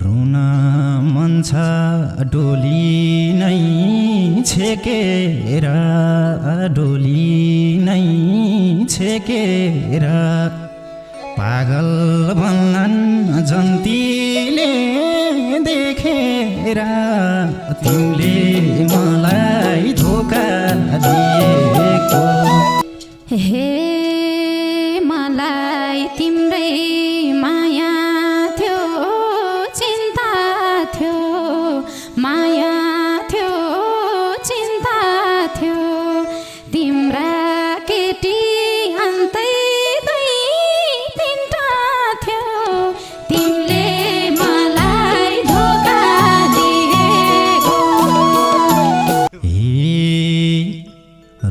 रुन मन छ डोली नै छेकेर डोली नै छेकेर पागल भन्लान् जन्तीले देखेर तिमीले मलाई धोका दिएको हे मलाई तिम्रै माया थियो चिन्ता थियो माया थियो चिन्ता थियो तिम्रा केटी अन्तै दुई तिनटा थियो तिमीले मलाई धोका दिएको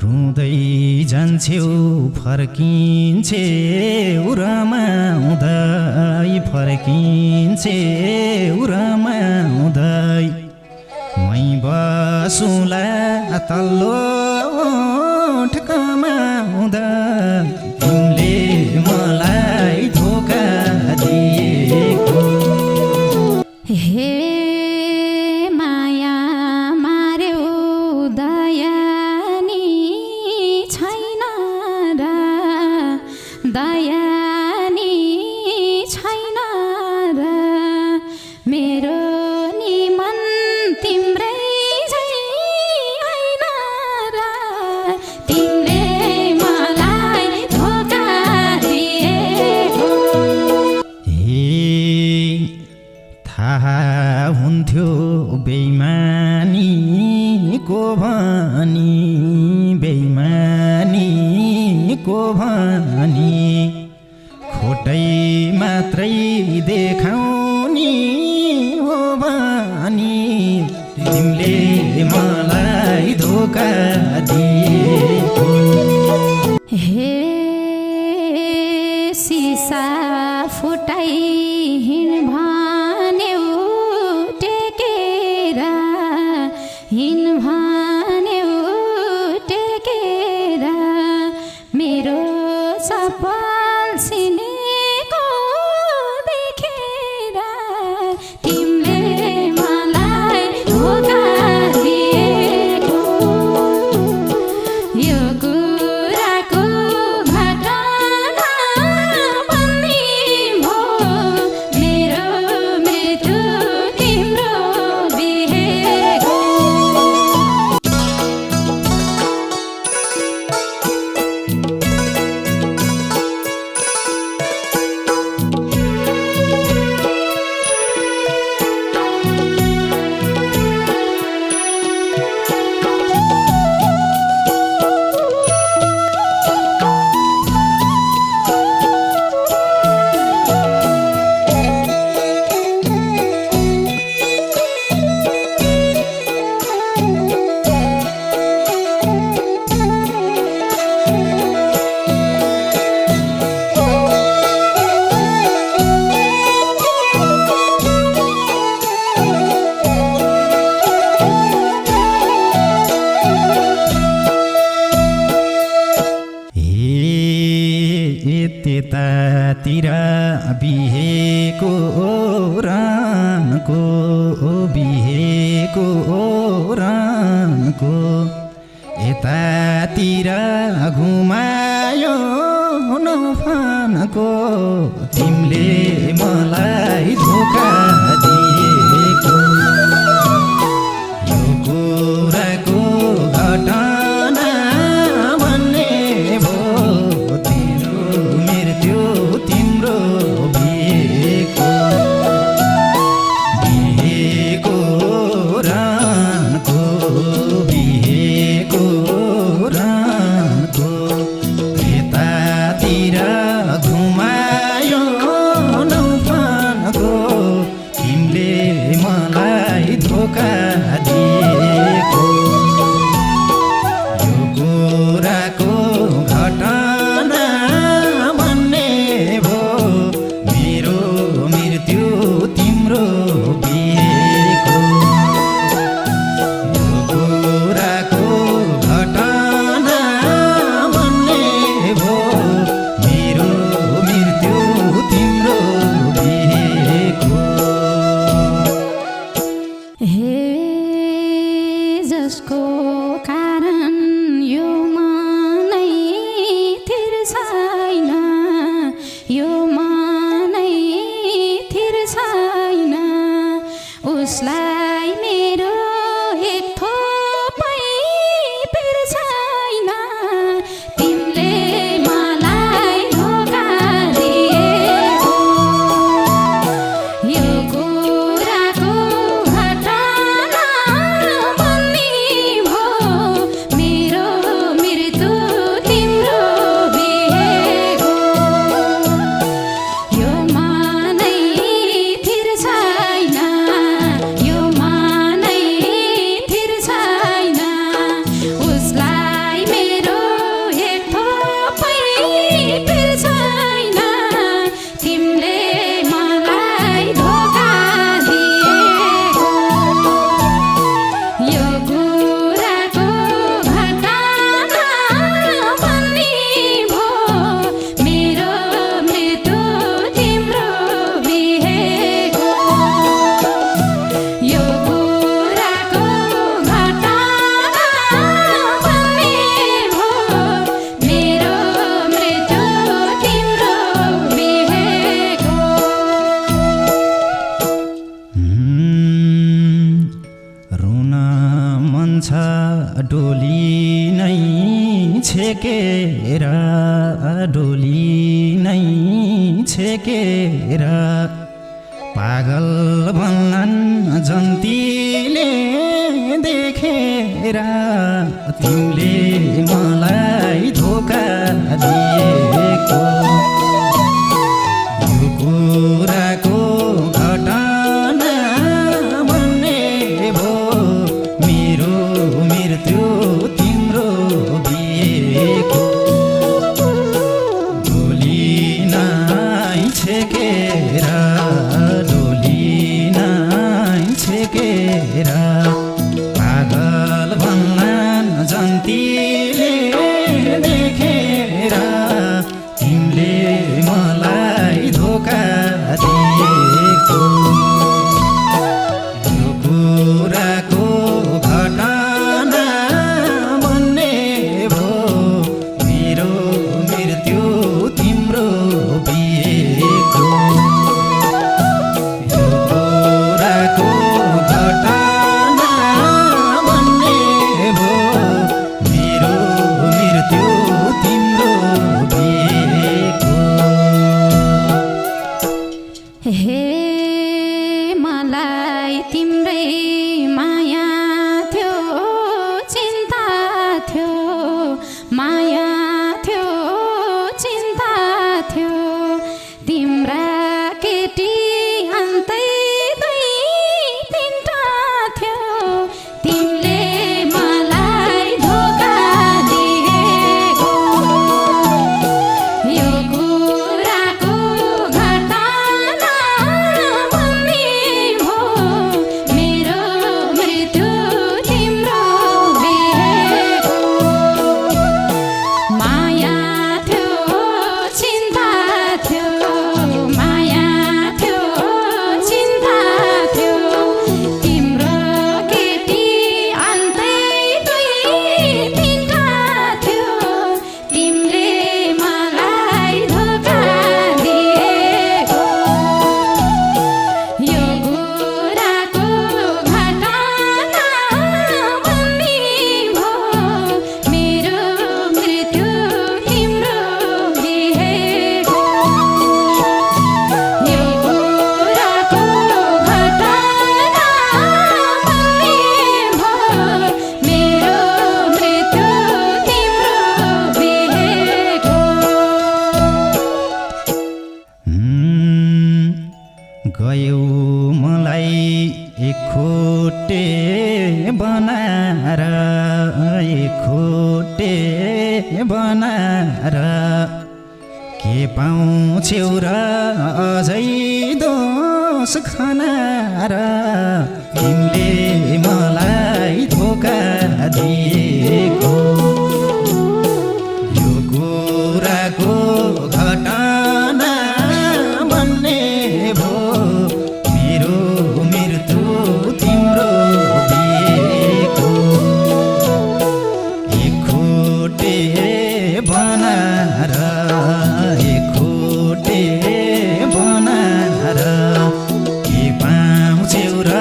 रुँदै जान्छौ फर्किन्छे रमाउँदै फर्किन्छे रमाउँदै मै बसुला तल्लो ठकमाउँदा तिमीले मलाई धोका दिएको हे माया मार्यो दया नि छैन र दया नि छैन र मेरो नि मन तिम्रै झै होइन र तिमीले मलाई धोका दिएको थाहा हुन्थ्यो बेइमानीको भनी बेइमानीको भनी खोटै मात्रै देखाउने हो भनी तिमीले मलाई धोका दिएको हे सिसा फुटाई हिँड भन्यो टेकेर हिँड भन्यो टेकेर मेरो चप्पल सिनेको देखेर तिमीले मलाई धोका दिएको यो कुराको घटना बन्दी भो मेरो मृत्यु तिम्रो बिहेको त्यतातिर बिहेको रानको बिहेको रानको यतातिर घुमायो नफानको तिमीले मलाई धोका दिएको यो कुराको घटना भन्ने भो तिम्रो मृत्यु तिम्रो बिहेको बिहेको रानको बिहेको रानको यतातिर घुमायो न उसलाई मेरो एक थोपै पिर छैन तिमीले मलाई धोका दिएको यो कुराको घटना बन्ने भो मेरो मृत्यु तिम्रो बिहेको यो मानै थिर छैन यो मानै थिर छैन उसलाई मेरो एक थोपै पिर छैन तिमीले मलाई धोका दिएको यो कुराको घटना बन्ने भो मेरो मृत्यु तिम्रो बिहेको यो कुराको घटना बन्ने भो मेरो मृत्यु तिम्रो बिहेको रुन मन छ डोली नै छेकेर डोली नै छेकेर पागल भन्लान् जन्तीले देखेर तिमीले मलाई धोका दिएको यो कुराको घटना बन्ने भो मेरो मृत्यु तिम्रो बिहेको डोली नै छेकेर डोली नै छेकेर पागल भन्लान् जन्तीले देखेर तिमीले मलाई धोका दिएको यो कुराको घटना बन्ने भो मेरो मृत्यु तिम्रो बिहेको यो कुराको घटना बन्ने भो मेरो मृत्यु तिम्रो बिहेको हे मलाई तिम्रै माया थियो चिन्ता थियो माया थियो चिन्ता थियो तिम्रा केटी अन्तै दुई तिनटा थियो तिमीले मलाई धोका दिएको यो कुराको घटना बन्ने भो मेरो मृत्यु तिम्रो बिहेको माया थियो चिन्ता थियो माया थियो चिन्ता थियो तिम्रो केटी अन्तै दुई तिनटा थियो तिमीले मलाई धोका दिएको यो कुराको घटना बन्ने भो मेरो मृत्यु तिम्रो बिहेको यो कुराको घटना बन्ने भो मेरो मृत्यु तिम्रो बिहेको गयौ मलाई एक खुट्टे बनाएर एक खुट्टे बनाएर के पाउँछौ र अझै दोष खनाएर तिमीले मलाई धोका दिएको यो कुराको घटना बन्ने भो मेरो मृत्यु तिम्रो बिहेको एक खुट्टे बनाएर एक खुट्टे बनाएर के पाउँछौ र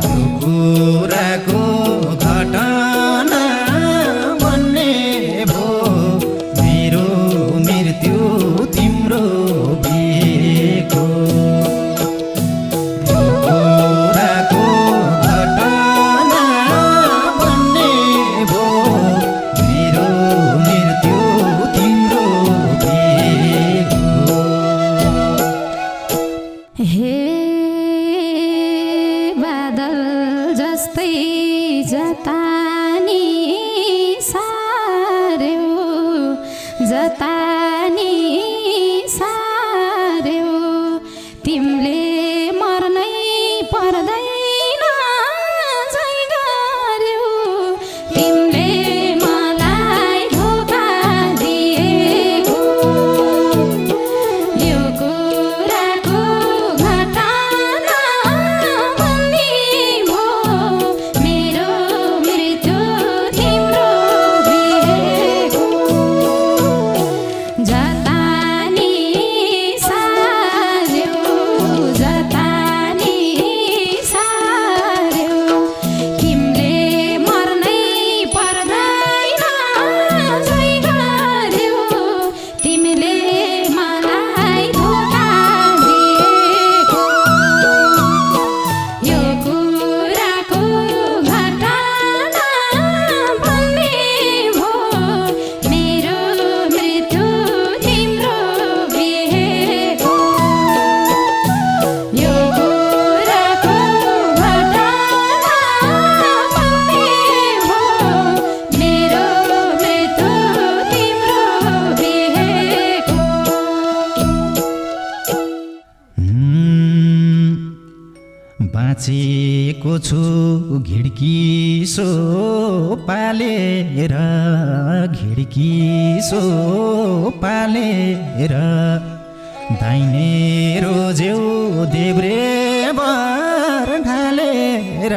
यो कुराको घटना भन्ने भो मेरो मृत्यु तिम्रो बिहेको यो कुराको घटना भन्ने भो मेरो मृत्यु तिम्रो बिहेको हे बादल जस्तै जतानी सार्यो जतानी सार्यो तिमीले मर्नै पर्दैन झै गर्यो तिमीले मलाई धोका दिएको यो कुराको घटना भन्ने भो मेरो मृत्यु तिम्रो बिहेको जतानी सार्यो जतानी सार्यो तिमीले मर्नै पर्दैन झै गर्यो तिमीले मलाई धोका दिएको यो कुराको घटना भन्ने भो मेरो मृत्यु तिम्रो बिहेको यो कुराको घटना भन्ने भो मेरो मृत्यु तिम्रो बिहेको बाँचेको छु घिड्की पालेर घिड्की पालेर दाहिने रोजेउ देब्रे बार ढालेर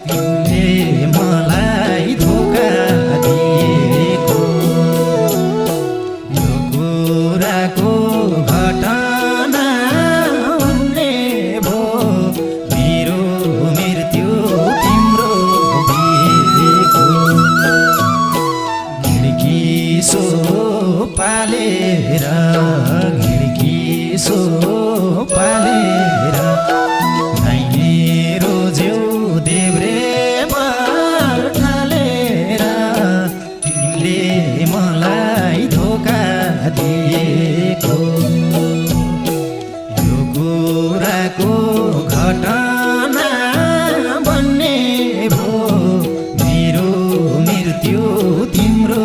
तिमीले मलाई धोका दिएको यो कुराको घटना भन्ने भो मेरो मृत्यु तिम्रो बिहेको घिड्की पालेर घिड्की पालेर दाहिने रोजेउ देब्रे बार ढालेर तिमीले मलाई धोका दिएको यो कुराको घटना भन्ने भो मेरो मृत्यु तिम्रो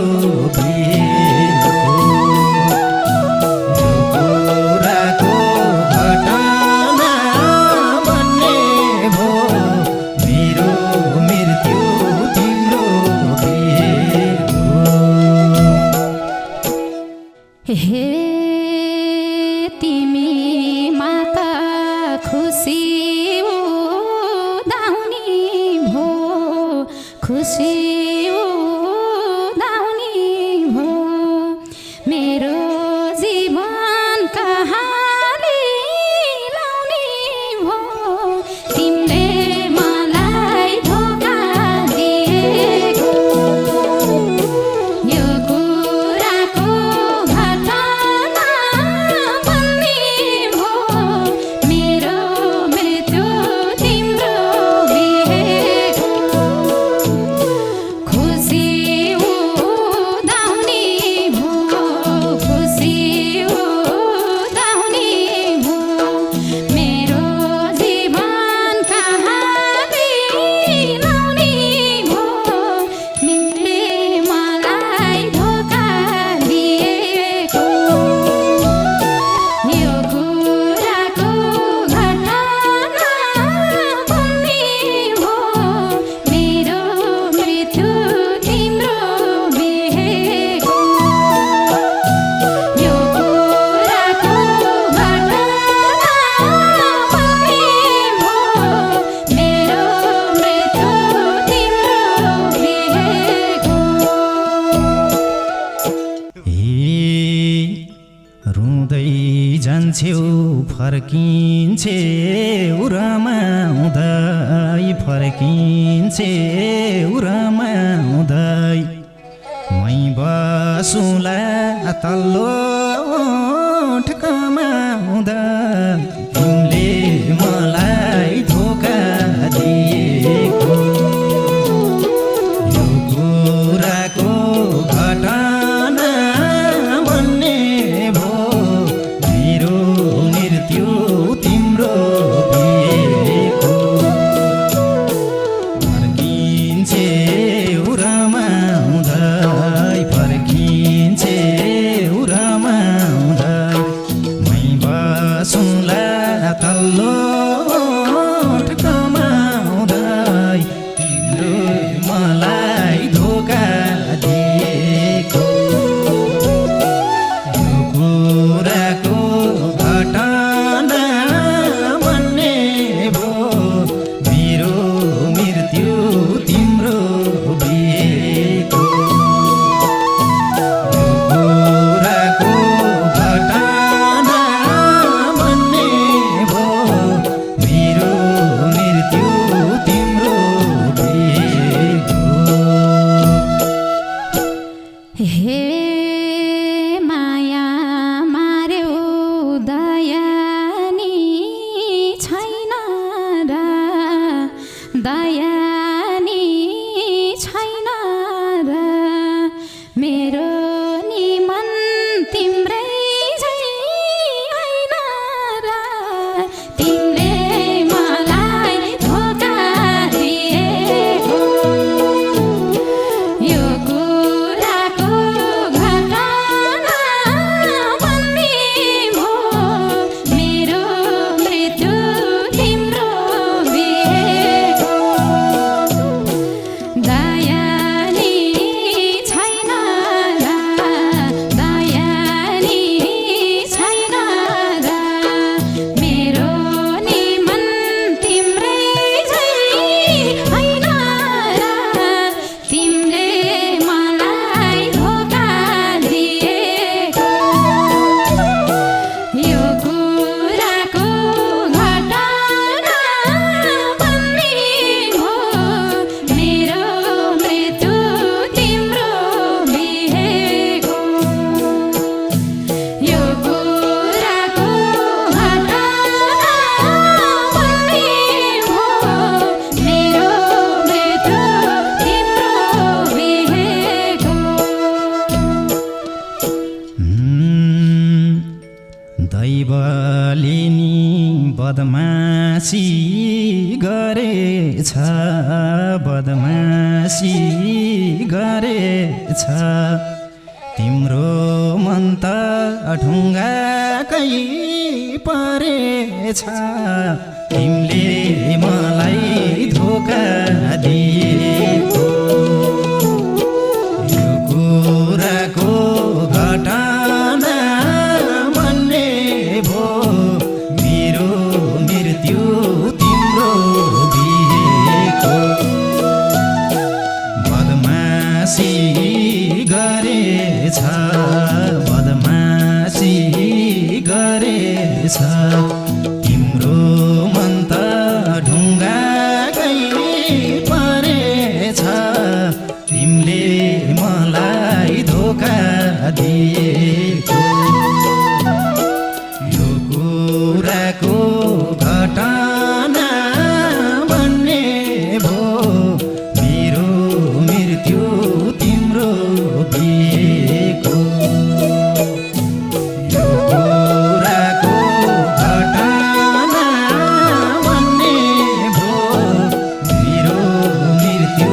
बिहेको यो कुराको घटना भन्ने भो मेरो मृत्यु तिम्रो बिहेको हे तिमी माता खुसी उदाउने भो खुसी उदाउने भो मेरो जीवन कहाली लाउने भो तिमीले मलाई धोका दिएको यो कुराको घटना भन्ने भो मेरो मृत्यु तिम्रो बिहेको खुसी उदाउने भो खुसी उदाउने भो मेरो जीवन कहाली लाउने भो तिमीले मलाई धोका दिएको यो कुराको घटना भन्ने भो मेरो मृत्यु तिम्रो बिहेको यो कुराको घटना भन्ने भो मेरो मृत्यु तिम्रो बिहेको रुँदै जान्छौ फर्किन्छौ रमाउँदै फर्किन्छे रमाउँदै मै बसुला तल्लो ठकमाउँदा तिमीले मलाई धोका दिएको यो कुराको घटना भन्ने भो मेरो मृत्यु तिम्रो बिहेको फर्किन्छे रमाउँदै फर्किन्छे रमाउँदै मै बसुला तल्लो ठकमाउँदै तिम्रो मलाई धोका दिएको यो कुराको घटना भन्ने भो मेरो मृत्यु तिम्रो बिहेको यो कुराको घटना भन्ने भो मेरो मृत्यु तिम्रो बिहेको हे माया मार्यो दया नि छैन र दया नि छैन र मेरो नि मन तिम्रै झै होइन र तिमीले मलाई धोका दिएको यो कुराको घटना भन्ने भो मेरो मृत्यु तिम्रो बिहेको दया नि छैन र दया नि छैन र मेरो नि मन तिम्रै झै होइन र तिमीले मलाई धोका दिएको यो कुराको घटना भन्ने भो मेरो मृत्यु तिम्रो बिहेको यो कुराको घटना भन्ने भो मेरो मृत्यु तिम्रो बिहेको दैवले नि बदमासी गरेछ बदमासी गरेछ तिम्रो मन त ढुङ्गाकै परेछ तिमीले मलाई धोका दिएको यो कुराको घटना भन्ने भो मेरो मृत्यु तिम्रो बिहेको बदमासी गरेछ बदमासी गरेछ तिम्रो मन त ढुङ्गाकै परेछ तिमीले मलाई धोका दिएको यो कुराको घटना भन्ने भो मेरो मृत्यु तिम्रो बिहेको यो कुराको घटना भन्ने भो मेरो मृत्यु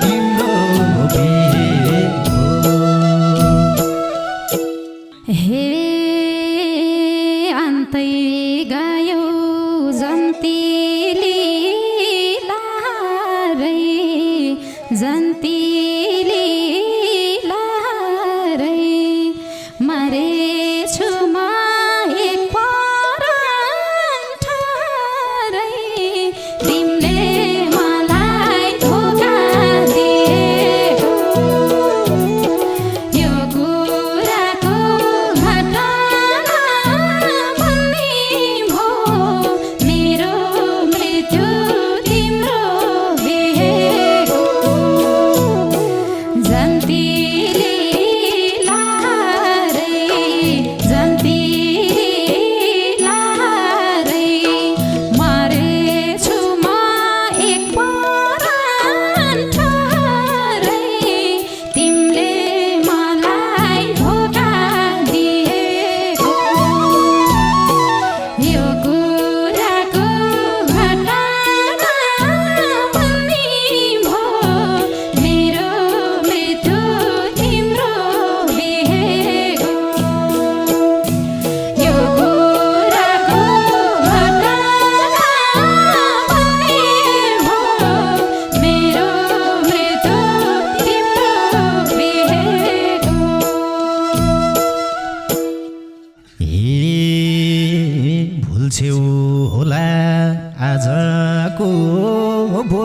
तिम्रो बिहेको हे अन्तै गयो जन्ती लीला रै जन्ती लीला रै मरेछु म एक परान ठारै तिमीले मलाई धोका दिएको यो कुराको घटना भन्ने भो मेरो मृत्यु तिम्रो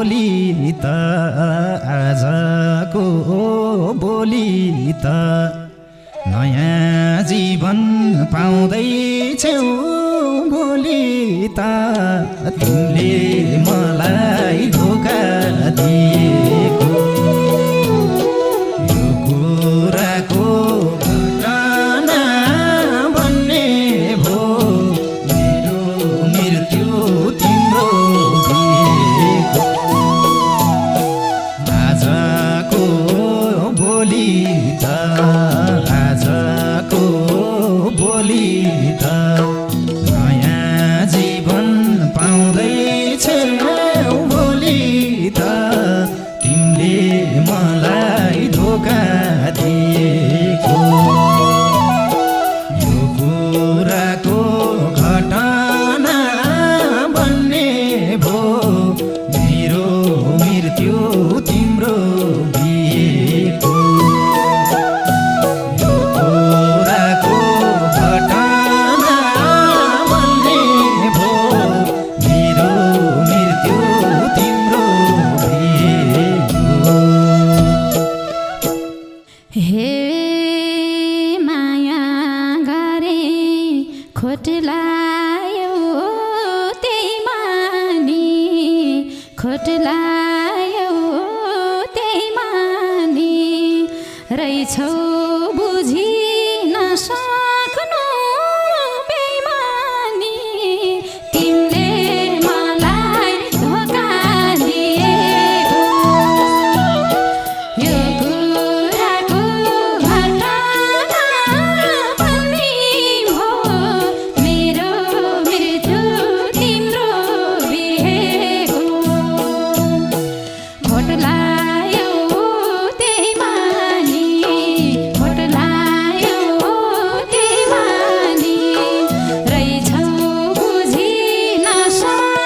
बोली त आजको बोली त नयाँ जीवन पाउँदैछौ भोलि त तिमीले मलाई धोका दिएको यो कुराको घटना भन्ने भो मेरो मृत्यु तिम्रो बिहेको आजको बोली त आजको बोली त नयाँ जीवन पाउँदैछौ भोलि त तिमीले मलाई धोका दिएको यो कुराको घटना भन्ने भो मेरो मृत्यु तिम्रो बिहेको यो कुराको घटना भन्ने भो मेरो मृत्यु तिम्रो बिहेको हे माया गरे खोट लायो त्यही मानी खोट लायो त्यही मानी रहेछौ बुझी नसक्नु बेइमानी तिमीले मलाई धोका दिएको यो कुराको घटना भन्ने भो मेरो मृत्यु तिम्रो बिहेको खोट लायो त्यही मानी खोट लायो त्यही मानी रहेछौ बुझी नसक्नु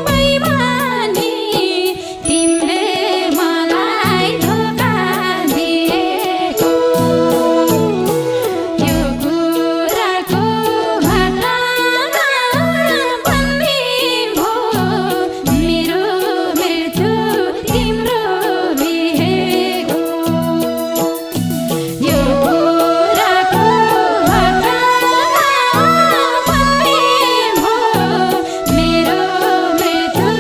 बेइमानी तिमीले मलाई धोका दिएको यो कुराको घटना भन्ने भो मेरो मृत्यु तिम्रो बिहेको यो कुराको घटना भन्ने भो मेरो मृत्यु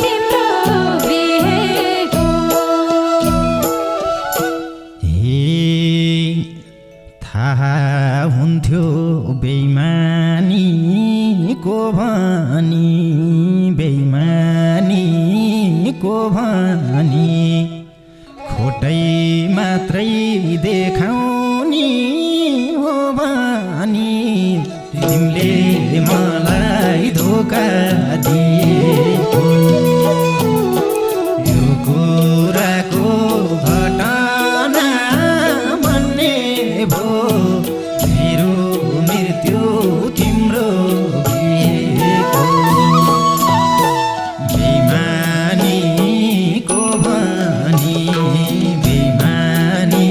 तिम्रो बिहेको हे थाहा हुन्थ्यो बेइमानीको भनी बेइमानीको भनी खोटै मात्रै देखाउने हो भनी तिमीले मलाई धोका दिएको यो कुराको घटना भन्ने भो मेरो मृत्यु तिम्रो बिहेको बेइमानीको भनी बेइमानीको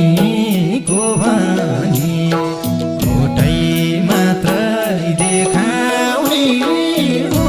भनी खोटै मात्रै देखाउने हो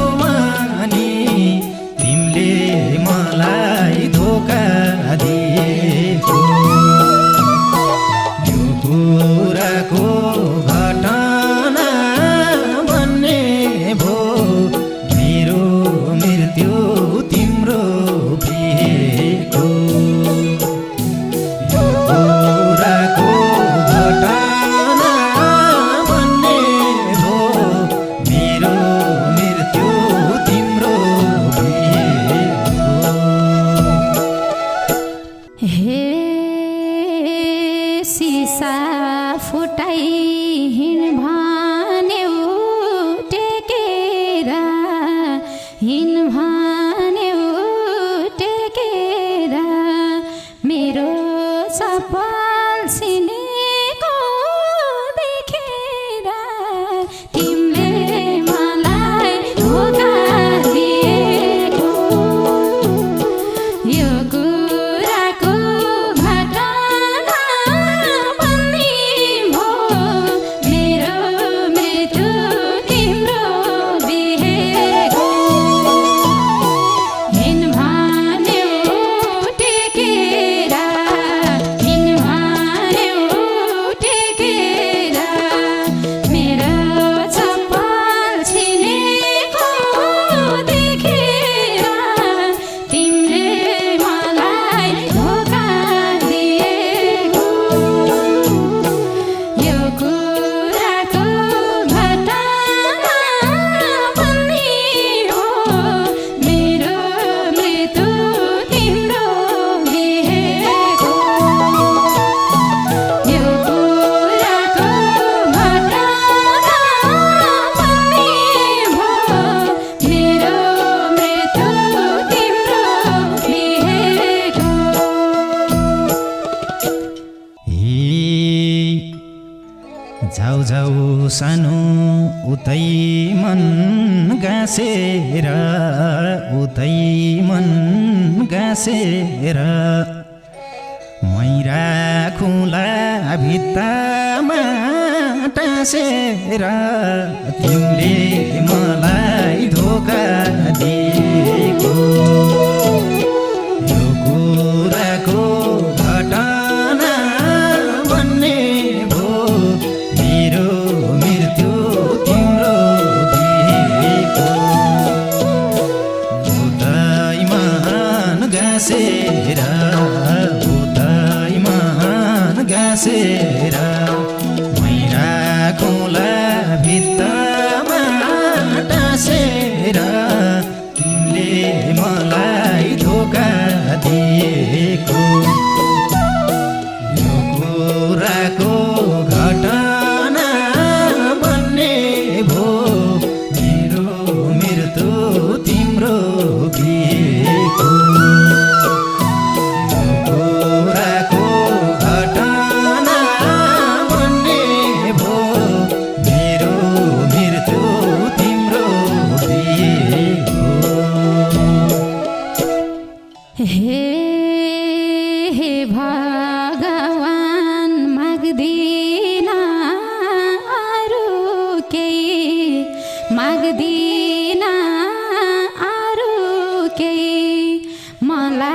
आजौ सानो उतै मन गाँसेर उतै मन गाँसेर मै राखुँला भित्तामा टाँसेर तिमीले मलाई धोका दिएको यो कुराको घटना बन्ने भो मेरो मृत्यु तिम्रो बिहेको उतैमान गाँसेर उतैमान गाँसेर मै राखुँला भित्तामा टाँसेर तिमीले मलाई धोका दिएको यो कुराको घटना बन्ने भो मेरो मृत्यु तिम्रो बिहेको यो कुराको घटना बन्ने भो मेरो मृत्यु तिम्रो बिहेको हे भगवान माग्दिन अरू केही माग्दिन अरू केही मलाई